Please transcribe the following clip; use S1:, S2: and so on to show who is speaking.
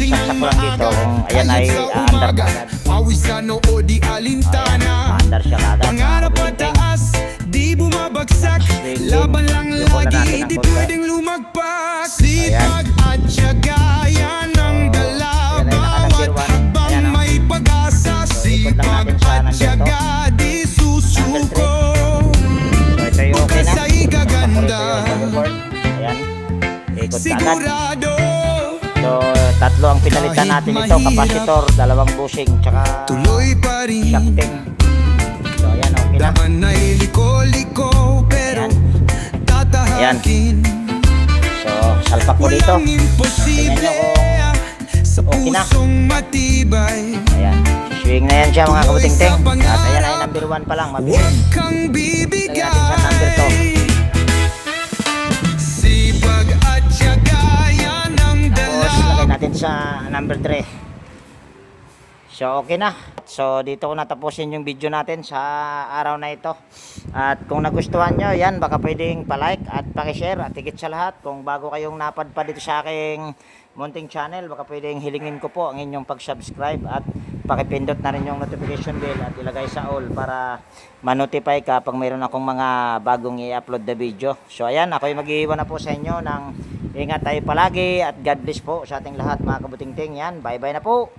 S1: saksak ko lang dito kung ayan ay aandar ka agad. Aandar siya kagad.
S2: Pangarap pataas, di bumabagsak. Laban lang lagi, di pwedeng lumagpak. Sipag at tiyaga, yan ang dala. Bawat habang may pag-asa. Sipag at tiyaga, di susuko.
S1: So ito yung okay na.
S2: Sa igaganda,
S1: ayan, ikot ka agad.
S2: sigurado.
S1: So tatlo ang pinalitan natin ito, kapasitor, dalawang bushing, tsaka
S2: Tuloy pa rin,
S1: shafting. So ayan, okay na.
S2: daan ay liko-liko, pero
S1: Ayan.
S2: tatahakin.
S1: So salpak ko dito.
S2: Walang imposible sa
S1: okay na.
S2: pusong matibay.
S1: Ayan, swing na yan siya mga kabuting-ting. At ayan ay number 1 pa lang, mabilis.
S2: Huwag kang
S1: Lagyan natin sa number
S2: bibigay. Sipag at tiyaga, yan ang
S1: Tapos
S2: dala.
S1: lagay natin sa number 3. So okay na. So dito ko natapusin yung video natin sa araw na ito. At kung nagustuhan nyo, yan, baka pwedeng pa-like at pakishare. At higit sa lahat, kung bago kayong napadpa dito sa aking munting channel, baka pwedeng hilingin ko po ang inyong pag-subscribe at pakipindot na rin yung notification bell at ilagay sa all para ma-notify ka pag mayroon akong mga bagong i-upload na video. So ayan, ako'y mag-iiwan na po sa inyo ng ingat tayo palagi at God bless po sa ating lahat mga kabuting-ting. Yan, bye bye na po.